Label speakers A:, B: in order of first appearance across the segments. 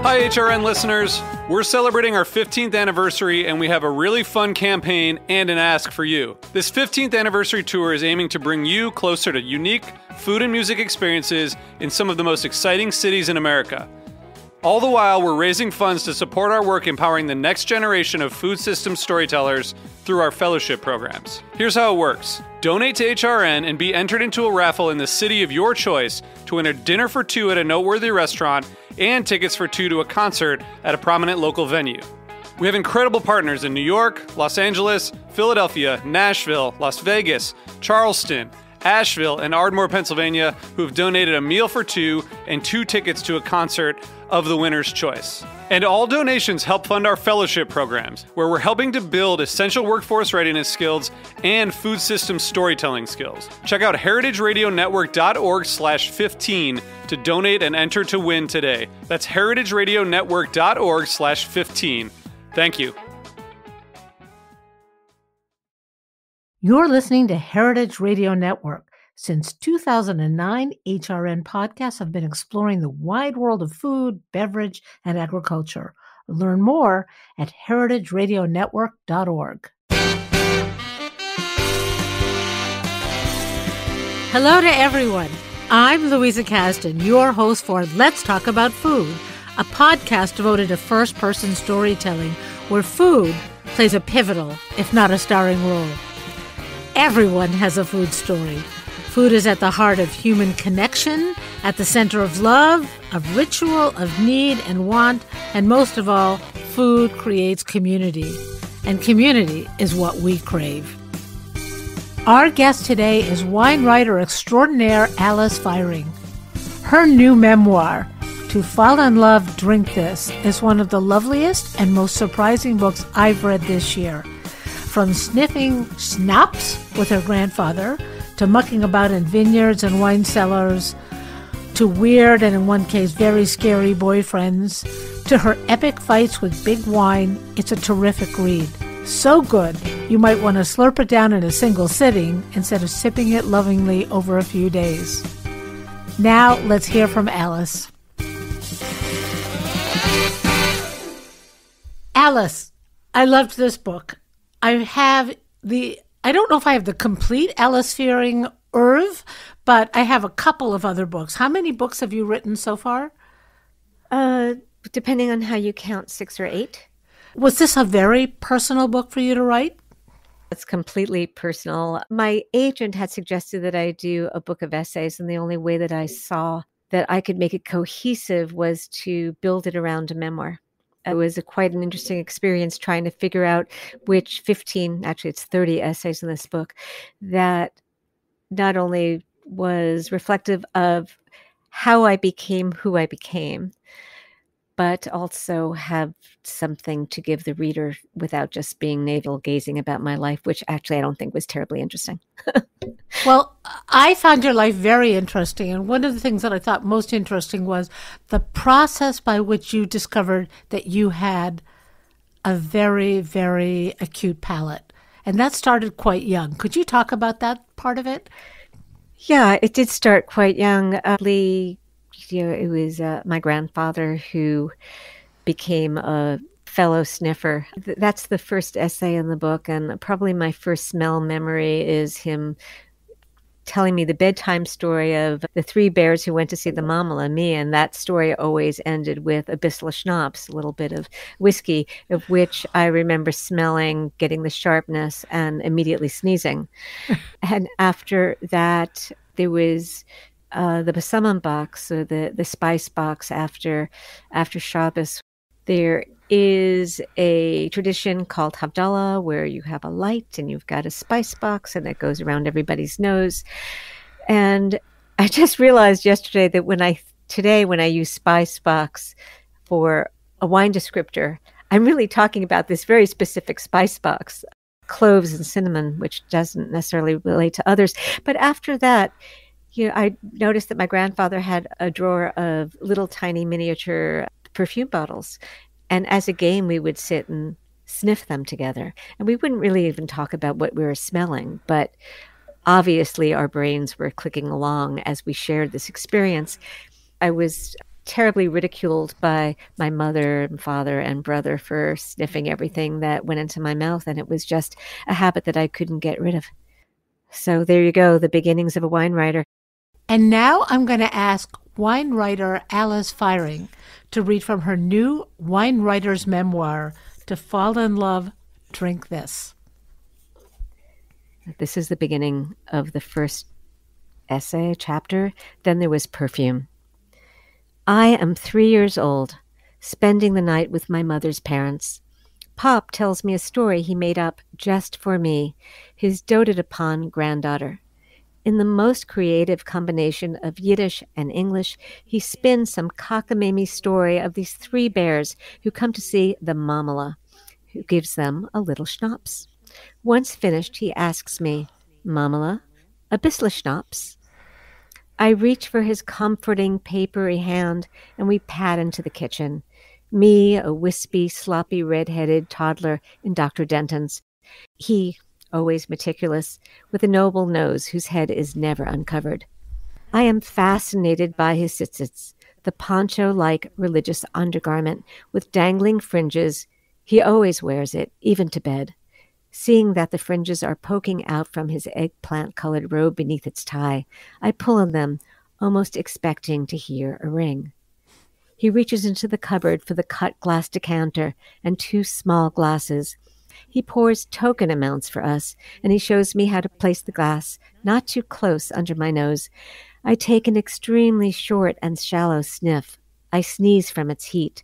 A: Hi, HRN listeners. We're celebrating our 15th anniversary, and we have a really fun campaign and an ask for you. This 15th anniversary tour is aiming to bring you closer to unique food and music experiences in some of the most exciting cities in America. All the while, we're raising funds to support our work empowering the next generation of food systems storytellers through our fellowship programs. Here's how it works. Donate to HRN and be entered into a raffle in the city of your choice to win a dinner for two at a noteworthy restaurant and tickets for two to a concert at a prominent local venue. We have incredible partners in New York, Los Angeles, Philadelphia, Nashville, Las Vegas, Charleston, Asheville, and Ardmore, Pennsylvania, who have donated a meal for two and two tickets to a concert of the winner's choice. And all donations help fund our fellowship programs, where we're helping to build essential workforce readiness skills and food system storytelling skills. Check out heritageradionetwork.org/15 to donate and enter to win today. That's heritageradionetwork.org/15. Thank you.
B: You're listening to Heritage Radio Network. Since 2009, HRN podcasts have been exploring the wide world of food, beverage, and agriculture. Learn more at heritageradionetwork.org. Hello to everyone. I'm Louisa Kasdan, your host for Let's Talk About Food, a podcast devoted to first-person storytelling where food plays a pivotal, if not a starring role. Everyone has a food story. Food is at the heart of human connection, at the center of love, of ritual, of need and want, and most of all, food creates community. And community is what we crave. Our guest today is wine writer extraordinaire Alice Feiring. Her new memoir, To Fall in Love, Drink This, is one of the loveliest and most surprising books I've read this year. From sniffing schnapps with her grandfather, to mucking about in vineyards and wine cellars, to weird and in one case very scary boyfriends, to her epic fights with big wine, it's a terrific read. So good, you might want to slurp it down in a single sitting instead of sipping it lovingly over a few days. Now, let's hear from Alice. Alice, I loved this book. I don't know if I have the complete Alice Feiring oeuvre, but I have a couple of other books. How many books have you written so far?
C: Depending on how you count, 6 or 8.
B: Was this a very personal book for you to write?
C: It's completely personal. My agent had suggested that I do a book of essays, and the only way that I saw that I could make it cohesive was to build it around a memoir. It was quite an interesting experience trying to figure out which 15, actually it's 30 essays in this book, that not only was reflective of how I became who I became, but also have something to give the reader without just being navel-gazing about my life, which actually I don't think was terribly interesting.
B: Well, I found your life very interesting. And one of the things that I thought most interesting was the process by which you discovered that you had a very, very acute palate. And that started quite young. Could you talk about that part of it?
C: Yeah, it did start quite young. It was my grandfather who became a fellow sniffer. That's the first essay in the book. And probably my first smell memory is him telling me the bedtime story of the 3 bears who went to see the mama and me. And that story always ended with a bissel of schnapps, a little bit of whiskey, of which I remember smelling, getting the sharpness, and immediately sneezing. And after that, there was the Besammen box, so the spice box after Shabbos. There is a tradition called Havdalah where you have a light and you've got a spice box and it goes around everybody's nose. And I just realized yesterday that when I use spice box for a wine descriptor, I'm really talking about this very specific spice box, cloves and cinnamon, which doesn't necessarily relate to others. But after that, I noticed that my grandfather had a drawer of little tiny miniature perfume bottles. And as a game, we would sit and sniff them together. And we wouldn't really even talk about what we were smelling. But obviously, our brains were clicking along as we shared this experience. I was terribly ridiculed by my mother and father and brother for sniffing everything that went into my mouth. And it was just a habit that I couldn't get rid of. So there you go, the beginnings of a wine writer.
B: And now I'm going to ask wine writer Alice Feiring to read from her new wine writer's memoir, To Fall in Love, Drink This.
C: This is the beginning of the first essay chapter. Then there was perfume. I am 3 years old, spending the night with my mother's parents. Pop tells me a story he made up just for me, his doted-upon granddaughter. In the most creative combination of Yiddish and English, he spins some cockamamie story of these 3 bears who come to see the mamala, who gives them a little schnapps. Once finished, he asks me, "Mamala, a bissle schnapps?" I reach for his comforting, papery hand, and we pad into the kitchen. Me, a wispy, sloppy, red-headed toddler in Dr. Denton's. He, always meticulous, with a noble nose whose head is never uncovered. I am fascinated by his tzitzits, the poncho-like religious undergarment with dangling fringes. He always wears it, even to bed. Seeing that the fringes are poking out from his eggplant-colored robe beneath its tie, I pull on them, almost expecting to hear a ring. He reaches into the cupboard for the cut glass decanter and 2 small glasses. He pours token amounts for us, and he shows me how to place the glass, not too close under my nose. I take an extremely short and shallow sniff. I sneeze from its heat.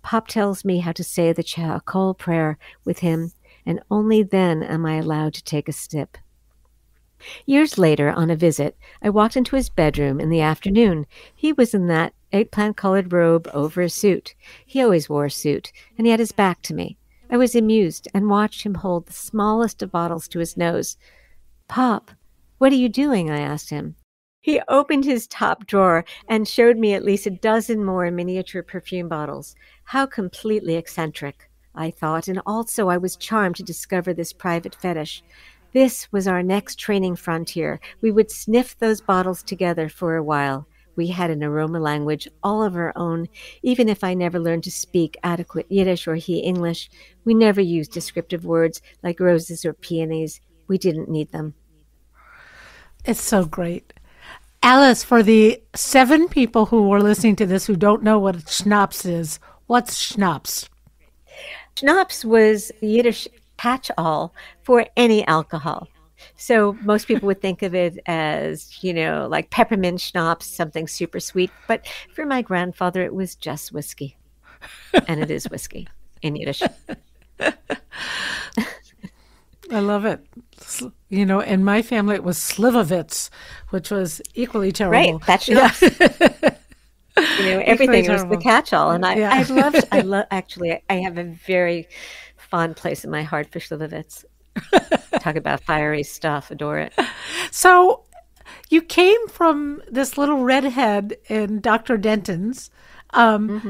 C: Pop tells me how to say the Cha'akol prayer with him, and only then am I allowed to take a sip. Years later, on a visit, I walked into his bedroom in the afternoon. He was in that eggplant-colored robe over a suit. He always wore a suit, and he had his back to me. I was amused and watched him hold the smallest of bottles to his nose. "Pop, what are you doing?" I asked him. He opened his top drawer and showed me at least a dozen more miniature perfume bottles. How completely eccentric, I thought, and also I was charmed to discover this private fetish. This was our next training frontier. We would sniff those bottles together for a while. We had an aroma language all of our own. Even if I never learned to speak adequate Yiddish or he English, we never used descriptive words like roses or peonies. We didn't need them.
B: It's so great. Alice, for the 7 people who are listening to this who don't know what schnapps is, what's schnapps?
C: Schnapps was Yiddish catch-all for any alcohol. So most people would think of it as, like peppermint schnapps, something super sweet. But for my grandfather, it was just whiskey. And it is whiskey in Yiddish.
B: I love it. In my family, it was slivovitz, which was equally terrible.
C: Right, that's schnapps. Everything was the catch-all. And I have a very fond place in my heart for slivovitz. Talk about fiery stuff. Adore it.
B: So you came from this little redhead in Dr. Denton's,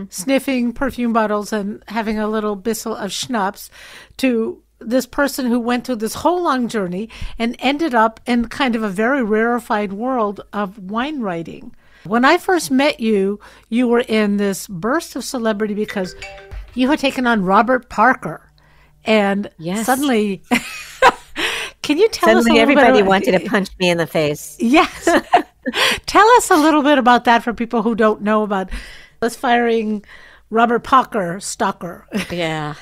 B: sniffing perfume bottles and having a little bissel of schnapps, to this person who went through this whole long journey and ended up in kind of a very rarefied world of wine writing. When I first met you, you were in this burst of celebrity because you had taken on Robert Parker. And
C: yes.
B: Suddenly, can you tell us a little bit?
C: Everybody wanted to punch me in the face.
B: Yes. Tell us a little bit about that for people who don't know about us firing Robert Parker stalker.
C: Yeah.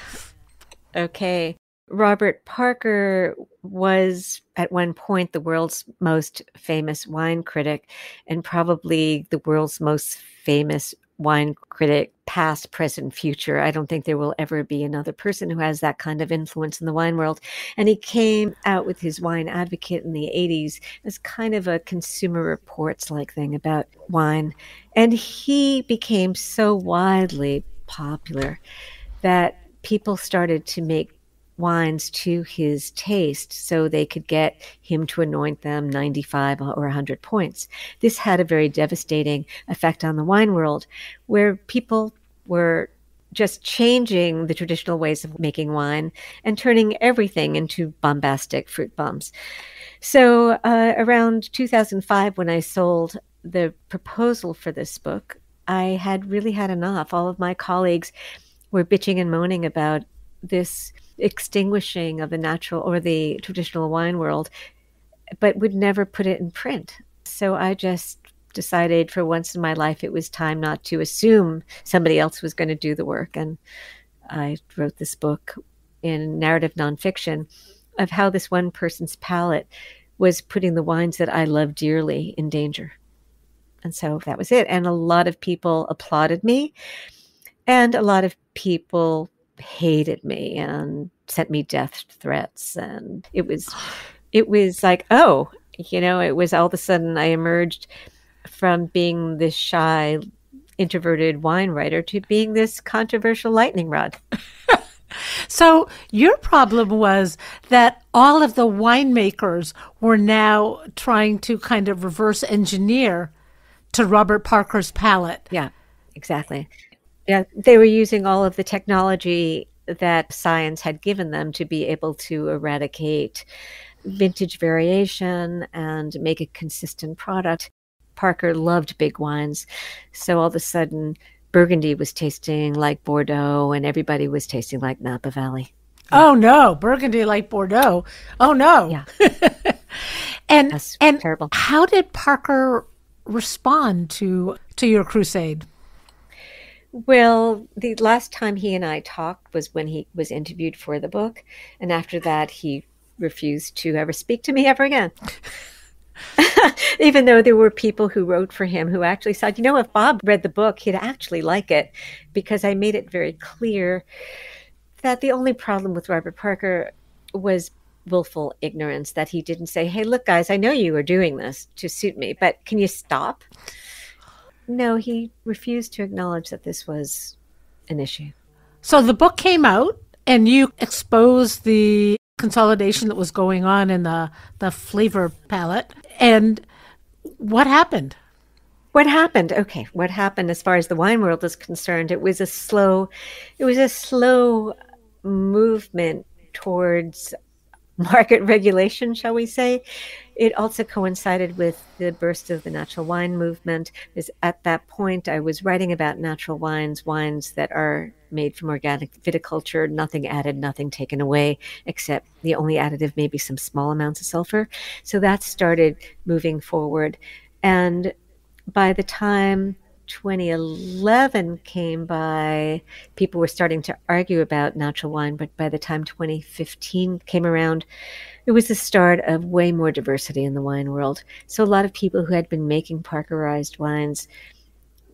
C: Okay. Robert Parker was at one point the world's most famous wine critic and probably the world's most famous wine critic, past, present, future. I don't think there will ever be another person who has that kind of influence in the wine world. And he came out with his Wine Advocate in the 80s as kind of a Consumer Reports-like thing about wine. And he became so widely popular that people started to make wines to his taste so they could get him to anoint them 95 or 100 points. This had a very devastating effect on the wine world, where people were just changing the traditional ways of making wine and turning everything into bombastic fruit bombs. So around 2005, when I sold the proposal for this book, I had really had enough. All of my colleagues were bitching and moaning about this extinguishing of the natural or the traditional wine world, but would never put it in print. So I just decided for once in my life it was time not to assume somebody else was going to do the work. And I wrote this book in narrative nonfiction of how this one person's palate was putting the wines that I love dearly in danger. And so that was it. And a lot of people applauded me, and a lot of people hated me and sent me death threats. And it was like, oh, it was all of a sudden I emerged from being this shy, introverted wine writer to being this controversial lightning rod.
B: So your problem was that all of the winemakers were now trying to kind of reverse engineer to Robert Parker's palate.
C: Yeah, exactly. Yeah, they were using all of the technology that science had given them to be able to eradicate vintage variation and make a consistent product. Parker loved big wines. So all of a sudden, Burgundy was tasting like Bordeaux and everybody was tasting like Napa Valley.
B: Yeah. Oh, no. Burgundy like Bordeaux. Oh, no.
C: Yeah.
B: and
C: That's
B: and
C: terrible.
B: How did Parker respond to your crusade?
C: Well, the last time he and I talked was when he was interviewed for the book. And after that, he refused to ever speak to me ever again. Even though there were people who wrote for him who actually said, if Bob read the book, he'd actually like it, because I made it very clear that the only problem with Robert Parker was willful ignorance, that he didn't say, hey, look, guys, I know you are doing this to suit me, but can you stop? No, he refused to acknowledge that this was an issue.
B: So the book came out and you exposed the consolidation that was going on in the flavor palette. And what happened?
C: What happened? Okay, what happened as far as the wine world is concerned? It was a slow movement towards market regulation, shall we say. It also coincided with the burst of the natural wine movement. At that point, I was writing about natural wines that are made from organic viticulture, nothing added, nothing taken away, except the only additive may be some small amounts of sulfur. So that started moving forward. And by the time 2011 came by, people were starting to argue about natural wine, but by the time 2015 came around, it was the start of way more diversity in the wine world. So a lot of people who had been making Parkerized wines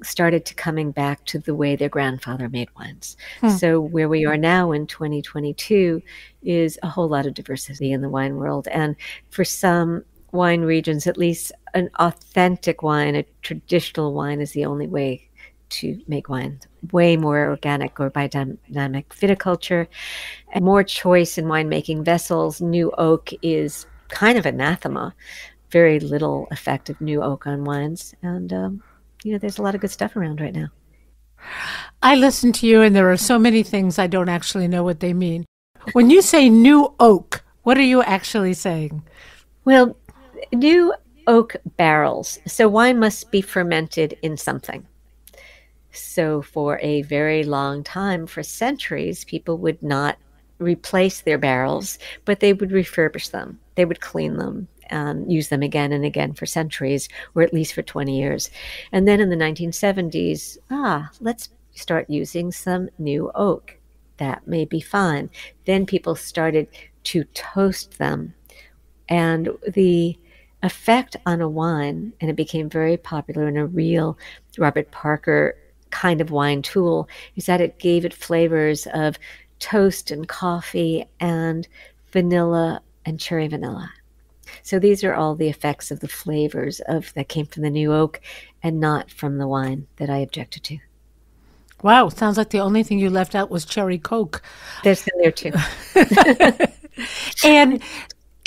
C: started to coming back to the way their grandfather made wines. So where we are now in 2022 is a whole lot of diversity in the wine world. And for some wine regions, at least an authentic wine, a traditional wine, is the only way to make wine. Way more organic or biodynamic viticulture, and more choice in winemaking vessels. New oak is kind of anathema. Very little effect of new oak on wines. And, there's a lot of good stuff around right now.
B: I listen to you and there are so many things I don't actually know what they mean. When you say new oak, what are you actually saying?
C: Well, new oak barrels. So wine must be fermented in something. So for a very long time, for centuries, people would not replace their barrels, but they would refurbish them. They would clean them and use them again and again for centuries, or at least for 20 years. And then in the 1970s, let's start using some new oak. That may be fine. Then people started to toast them. And the effect on a wine, and it became very popular and a real Robert Parker kind of wine tool, is that it gave it flavors of toast and coffee and vanilla and cherry vanilla. So these are all the effects of the flavors that came from the new oak and not from the wine that I objected to.
B: Wow, sounds like the only thing you left out was cherry Coke.
C: There's some there too.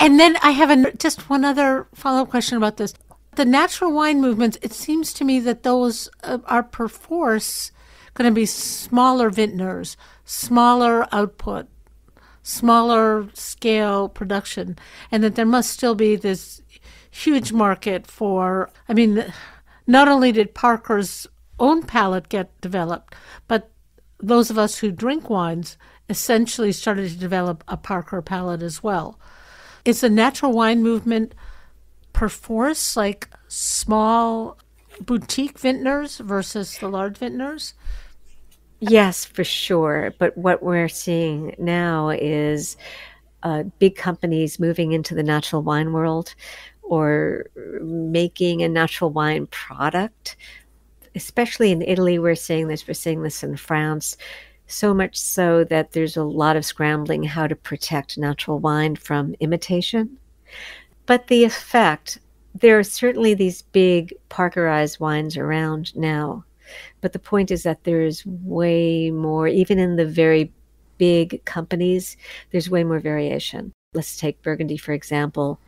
B: And then I have just one other follow-up question about this. The natural wine movements, it seems to me that those are perforce going to be smaller vintners, smaller output, smaller scale production, and that there must still be this huge market for, not only did Parker's own palate get developed, but those of us who drink wines essentially started to develop a Parker palate as well. Is the natural wine movement perforce like small boutique vintners versus the large vintners?
C: Yes, for sure. But what we're seeing now is big companies moving into the natural wine world or making a natural wine product. Especially in Italy, we're seeing this. We're seeing this in France. So much so that there's a lot of scrambling how to protect natural wine from imitation. But the effect, there are certainly these big Parkerized wines around now. But the point is that there's way more, even in the very big companies, there's way more variation. Let's take Burgundy, for example,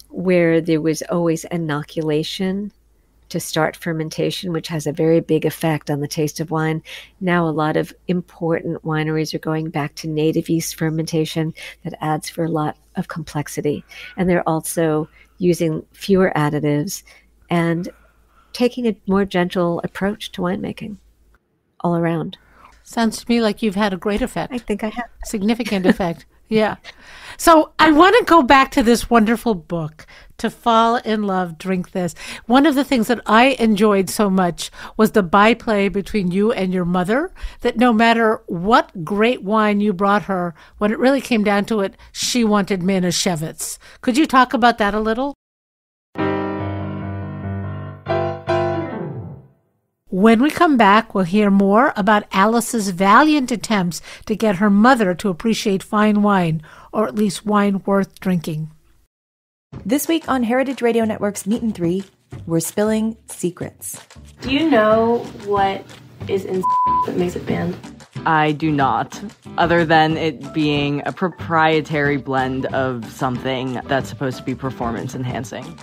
C: where there was always inoculation to start fermentation, which has a very big effect on the taste of wine. Now a lot of important wineries are going back to native yeast fermentation that adds for a lot of complexity. And they're also using fewer additives and taking a more gentle approach to winemaking all around.
B: Sounds to me like you've had a great effect.
C: I think I have.
B: Significant effect. Yeah. So I want to go back to this wonderful book, To Fall in Love, Drink This. One of the things that I enjoyed so much was the byplay between you and your mother, that no matter what great wine you brought her, when it really came down to it, she wanted Manischewitz. Could you talk about that a little? When we come back, we'll hear more about Alice's valiant attempts to get her mother to appreciate fine wine, or at least wine worth drinking.
D: This week on Heritage Radio Network's Meat and Three, we're spilling secrets.
E: Do you know what is in that makes it banned?
F: I do not, other than it being a proprietary blend of something that's supposed to be performance enhancing.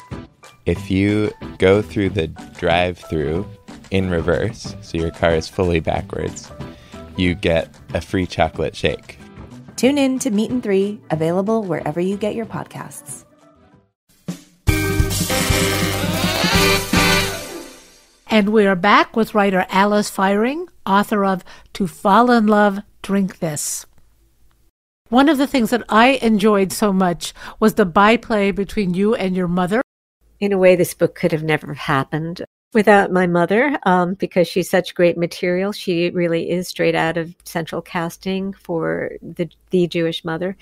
G: If you go through the drive-through in reverse, so your car is fully backwards, you get a free chocolate shake.
D: Tune in to Meat and Three, available wherever you get your podcasts.
B: And we are back with writer Alice Feiring, author of To Fall in Love, Drink This. One of the things that I enjoyed so much was the byplay between you and your mother.
C: In a way, this book could have never happened without my mother, because she's such great material. She really is straight out of central casting for the Jewish mother.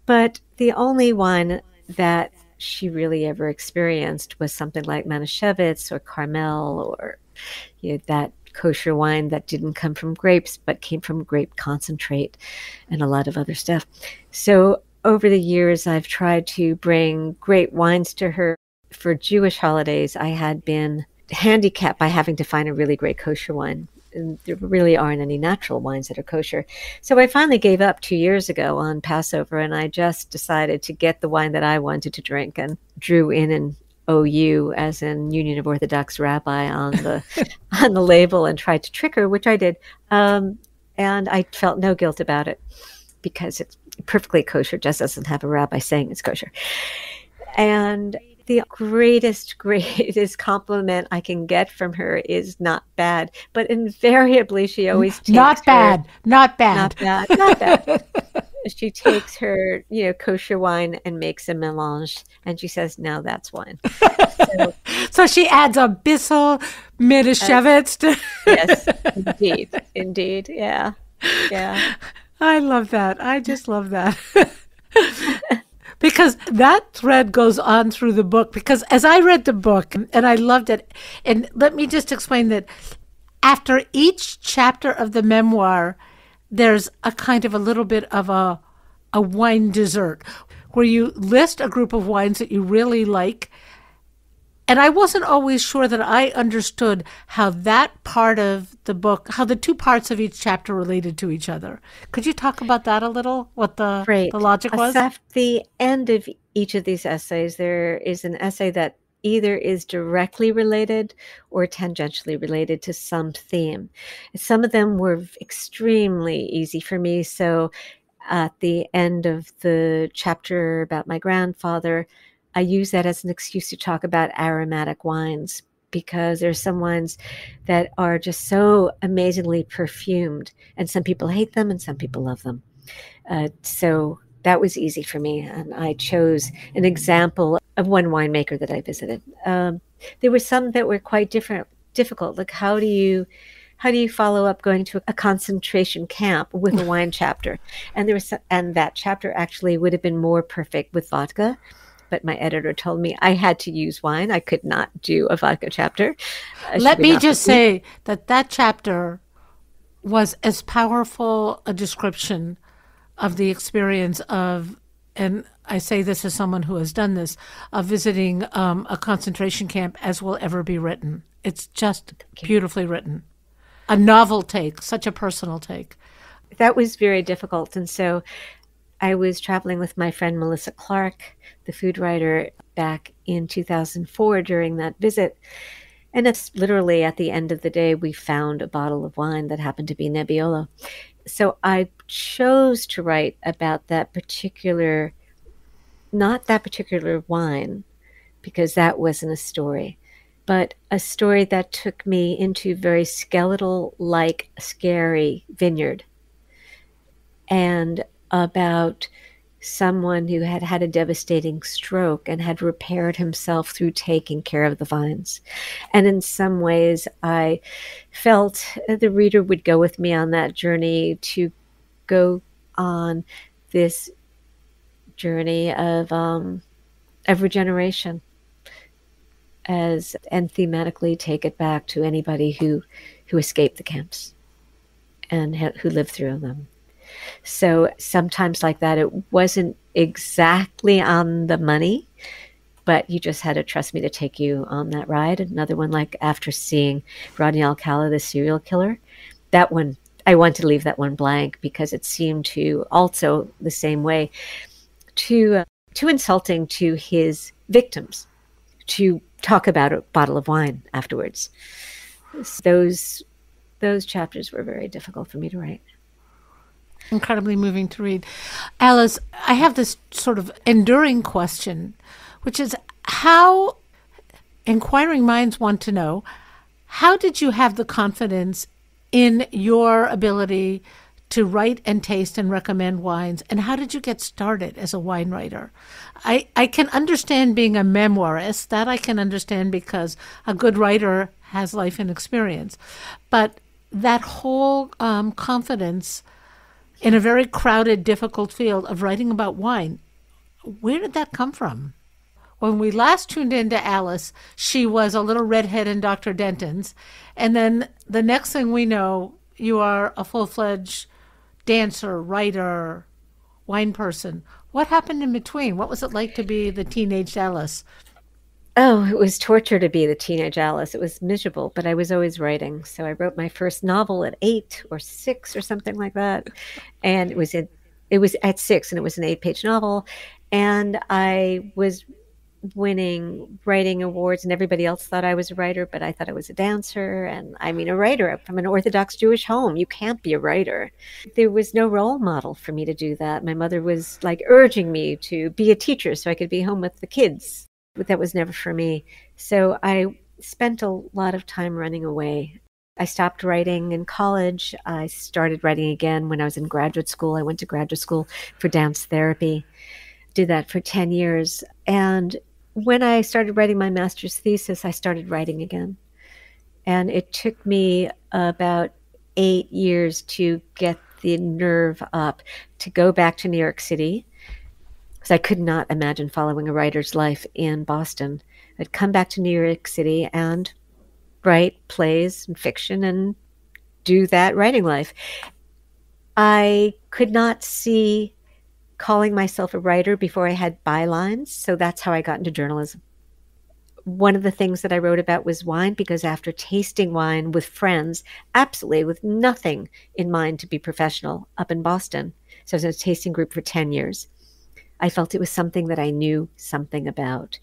C: But the only one that she really ever experienced was something like Manischewitz or Carmel, or that kosher wine that didn't come from grapes but came from grape concentrate and a lot of other stuff. So over the years, I've tried to bring great wines to her. For Jewish holidays, I had been handicapped by having to find a really great kosher wine. And there really aren't any natural wines that are kosher. So I finally gave up 2 years ago on Passover, and I just decided to get the wine that I wanted to drink and drew in an OU, as in Union of Orthodox Rabbi, on the on the label and tried to trick her, which I did. And I felt no guilt about it because it's perfectly kosher, just doesn't have a rabbi saying it's kosher. And the greatest compliment I can get from her is not bad, but invariably she always takes
B: not bad.
C: She takes her, kosher wine and makes a melange, and she says, "Now that's wine."
B: So she adds a Bissell Manischewitz.
C: Yes, indeed, yeah.
B: I love that. I just love that. Because that thread goes on through the book. Because as I read the book, and I loved it, and let me just explain that after each chapter of the memoir, there's a kind of a little bit of a wine dessert where you list a group of wines that you really like. And I wasn't always sure that I understood how that part of the book, how the two parts of each chapter related to each other. Could you talk about that a little, what the logic was?
C: At the end of each of these essays, there is an essay that either is directly related or tangentially related to some theme. Some of them were extremely easy for me. So at the end of the chapter about my grandfather, I use that as an excuse to talk about aromatic wines, because there's some wines that are just so amazingly perfumed, and some people hate them and some people love them. So that was easy for me, and I chose an example of one winemaker that I visited. There were some that were quite difficult. Like how do you follow up going to a concentration camp with a wine chapter? And that chapter actually would have been more perfect with vodka. But my editor told me I had to use wine. I could not do a vodka chapter.
B: Let me just say that chapter was as powerful a description of the experience of, and I say this as someone who has done this, of visiting a concentration camp as will ever be written. It's just beautifully written. A novel take, such a personal take.
C: That was very difficult. And so I was traveling with my friend Melissa Clark, the food writer, back in 2004 during that visit. And it's literally at the end of the day, we found a bottle of wine that happened to be Nebbiolo. So I chose to write about not that particular wine, because that wasn't a story, but a story that took me into very skeletal-like, scary vineyard, and about someone who had had a devastating stroke and had repaired himself through taking care of the vines. And in some ways, I felt the reader would go with me on that journey, to go on this journey of regeneration, and thematically take it back to anybody who escaped the camps and who lived through them. So sometimes like that, it wasn't exactly on the money, but you just had to trust me to take you on that ride. Another one, like after seeing Rodney Alcala, the serial killer, that one, I wanted to leave that one blank because it seemed to also the same way too insulting to his victims to talk about a bottle of wine afterwards. Those chapters were very difficult for me to write.
B: Incredibly moving to read. Alice, I have this sort of enduring question, which is how inquiring minds want to know, how did you have the confidence in your ability to write and taste and recommend wines, and how did you get started as a wine writer? I can understand being a memoirist. That I can understand because a good writer has life and experience. But that whole confidence in a very crowded, difficult field of writing about wine, where did that come from? When we last tuned into Alice, she was a little redhead in Dr. Denton's. And then the next thing we know, you are a full-fledged dancer, writer, wine person. What happened in between? What was it like to be the teenage Alice?
C: Oh, it was torture to be the teenage Alice. It was miserable, but I was always writing. So I wrote my first novel at 8 or 6 or something like that. And it was at 6, and it was an 8-page novel. And I was winning writing awards, and everybody else thought I was a writer, but I thought I was a dancer. And I mean, a writer from an Orthodox Jewish home. You can't be a writer. There was no role model for me to do that. My mother was like urging me to be a teacher so I could be home with the kids. But that was never for me. So I spent a lot of time running away. I stopped writing in college. I started writing again when I was in graduate school. I went to graduate school for dance therapy. Did that for 10 years. And when I started writing my master's thesis, I started writing again. And it took me about 8 years to get the nerve up to go back to New York City, because I could not imagine following a writer's life in Boston. I'd come back to New York City and write plays and fiction and do that writing life. I could not see calling myself a writer before I had bylines, so that's how I got into journalism. One of the things that I wrote about was wine, because after tasting wine with friends, absolutely with nothing in mind to be professional up in Boston, so I was in a tasting group for 10 years, I felt it was something that I knew something about.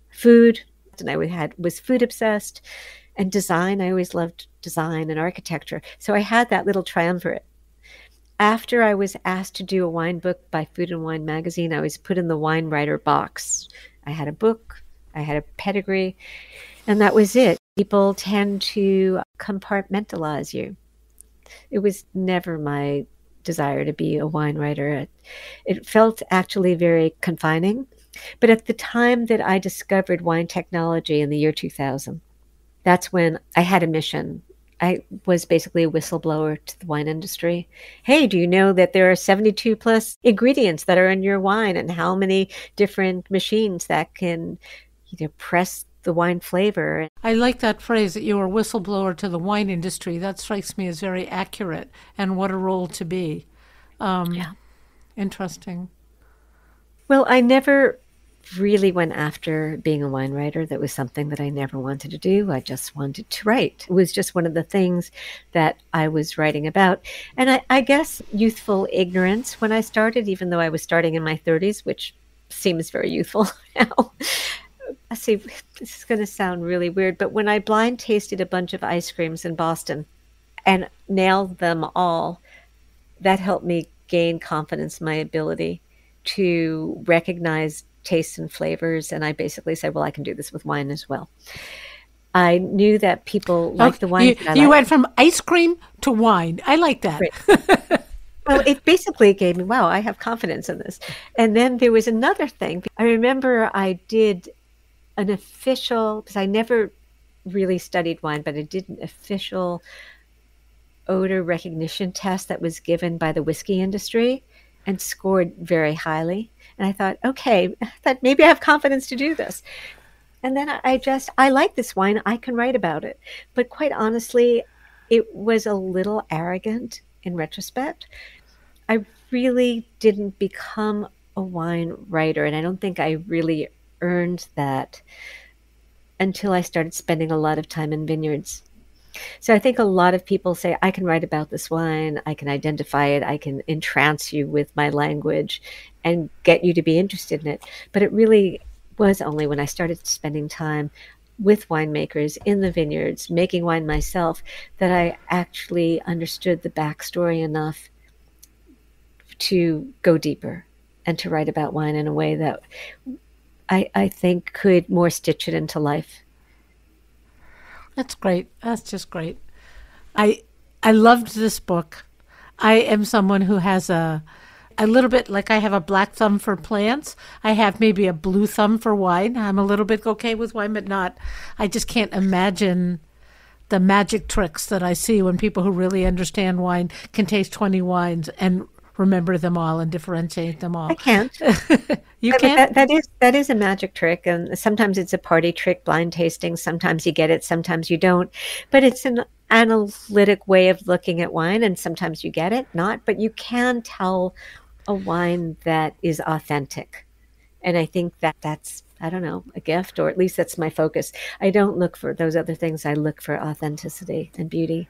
C: Food, and I was food obsessed, and design. I always loved design and architecture. So I had that little triumvirate. After I was asked to do a wine book by Food and Wine magazine, I was put in the wine writer box. I had a book, I had a pedigree, And that was it. People tend to compartmentalize you. It was never my desire to be a wine writer. It felt actually very confining. But at the time that I discovered wine technology in the year 2000, that's when I had a mission. I was basically a whistleblower to the wine industry. Hey, do you know that there are 72 plus ingredients that are in your wine, and how many different machines that can press the wine flavor?
B: I like that phrase that you were a whistleblower to the wine industry. That strikes me as very accurate, and what a role to be.
C: Yeah.
B: Interesting.
C: Well, I never really went after being a wine writer. That was something that I never wanted to do. I just wanted to write. It was just one of the things that I was writing about. And I guess youthful ignorance when I started, even though I was starting in my 30s, which seems very youthful now. I see, this is going to sound really weird, but when I blind tasted a bunch of ice creams in Boston and nailed them all, that helped me gain confidence in my ability to recognize tastes and flavors. And I basically said, well, I can do this with wine as well. I knew that people like the wine.
B: You went from ice cream to wine. I like that.
C: Right. Well, it basically gave me, wow, I have confidence in this. And then there was another thing. I remember I did an official, because I never really studied wine, but I did an official odor recognition test that was given by the whiskey industry and scored very highly. And I thought, okay, that maybe I have confidence to do this. And then I like this wine. I can write about it. But quite honestly, it was a little arrogant in retrospect. I really didn't become a wine writer. And I don't think I really earned that until I started spending a lot of time in vineyards. So I think a lot of people say, I can write about this wine, I can identify it, I can entrance you with my language and get you to be interested in it. But it really was only when I started spending time with winemakers in the vineyards, making wine myself, that I actually understood the backstory enough to go deeper and to write about wine in a way that I think could more stitch it into life.
B: That's great. That's just great. I loved this book. I am someone who has a little bit, like I have a black thumb for plants. I have maybe a blue thumb for wine. I'm a little bit okay with wine, but not. I just can't imagine the magic tricks that I see when people who really understand wine can taste 20 wines and remember them all and differentiate them all.
C: I can't.
B: You can't?
C: That is a magic trick, and sometimes it's a party trick, blind tasting. Sometimes you get it, sometimes you don't. But it's an analytic way of looking at wine, and sometimes you get it, not. But you can tell a wine that is authentic. And I think that's, I don't know, a gift, or at least that's my focus. I don't look for those other things. I look for authenticity and beauty.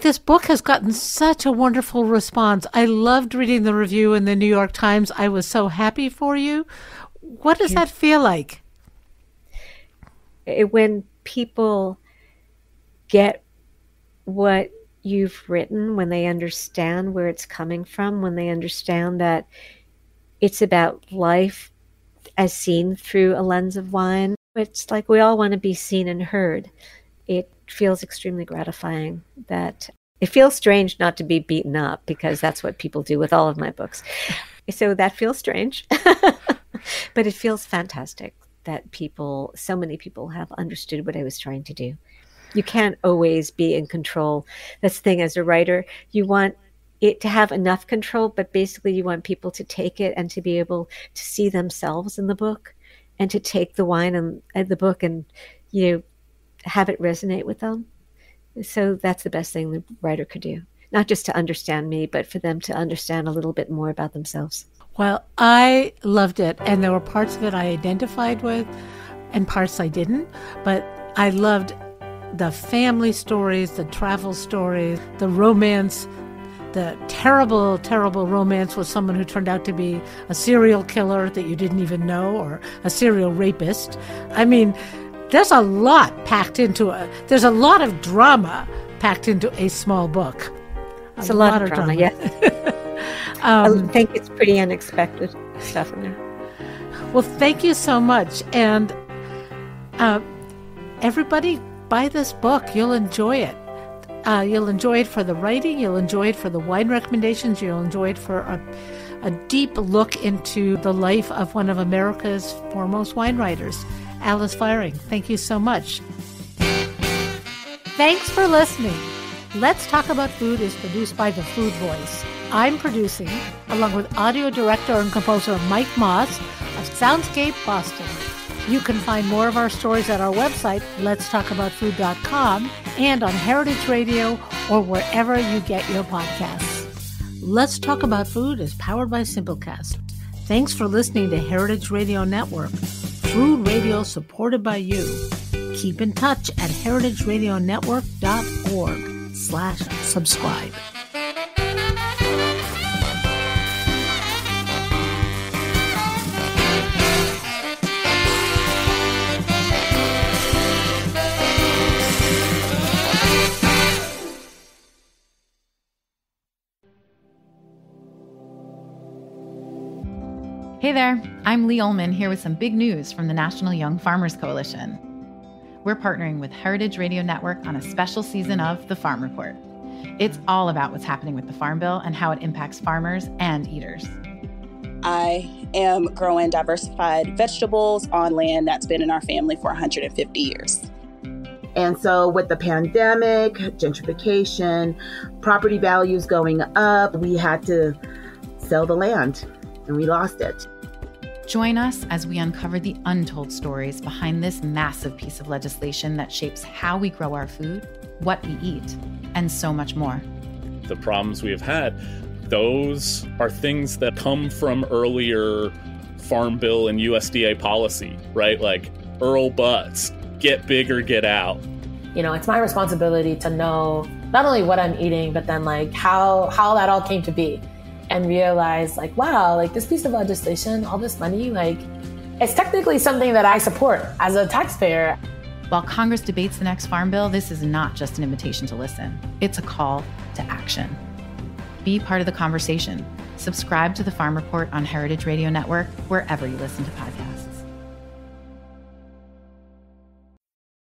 B: This book has gotten such a wonderful response. I loved reading the review in the New York Times. I was so happy for you. What does that feel like?
C: When people get what you've written, when they understand where it's coming from, when they understand that it's about life as seen through a lens of wine, it's like we all want to be seen and heard. It feels extremely gratifying. That it feels strange not to be beaten up, because that's what people do with all of my books. So that feels strange, but it feels fantastic that so many people have understood what I was trying to do. You can't always be in control. That's the thing as a writer, you want it to have enough control, but basically you want people to take it and to be able to see themselves in the book, and to take the wine and the book and, have it resonate with them. So that's the best thing the writer could do. Not just to understand me, but for them to understand a little bit more about themselves.
B: Well, I loved it. And there were parts of it I identified with and parts I didn't. But I loved the family stories, the travel stories, the romance, the terrible, terrible romance with someone who turned out to be a serial killer that you didn't even know, or a serial rapist. I mean, there's a lot there's a lot of drama packed into a small book.
C: It's a lot of drama, yes. I think it's pretty unexpected stuff in there.
B: Well, thank you so much. And Everybody buy this book. You'll enjoy it. You'll enjoy it for the writing. You'll enjoy it for the wine recommendations. You'll enjoy it for a deep look into the life of one of America's foremost wine writers, Alice Feiring. Thank you so much. Thanks for listening. Let's Talk About Food is produced by The Food Voice. I'm producing, along with audio director and composer Mike Moss of Soundscape Boston. You can find more of our stories at our website, letstalkaboutfood.com, and on Heritage Radio or wherever you get your podcasts. Let's Talk About Food is powered by Simplecast. Thanks for listening to Heritage Radio Network, food radio supported by you. Keep in touch at heritageradionetwork.org/subscribe.
H: Hey there, I'm Lee Ullman here with some big news from the National Young Farmers Coalition. We're partnering with Heritage Radio Network on a special season of The Farm Report. It's all about what's happening with the Farm Bill and how it impacts farmers and eaters.
I: I am growing diversified vegetables on land that's been in our family for 150 years.
J: And so with the pandemic, gentrification, property values going up, we had to sell the land and we lost it.
H: Join us as we uncover the untold stories behind this massive piece of legislation that shapes how we grow our food, what we eat, and so much more.
K: The problems we have had, those are things that come from earlier Farm Bill and USDA policy, right? Like Earl Butts, get big or get out.
L: You know, it's my responsibility to know not only what I'm eating, but then like how that all came to be. And realize like, wow, like this piece of legislation, all this money, like it's technically something that I support as a taxpayer.
H: While Congress debates the next Farm Bill, this is not just an invitation to listen. It's a call to action. Be part of the conversation. Subscribe to The Farm Report on Heritage Radio Network, wherever you listen to podcasts.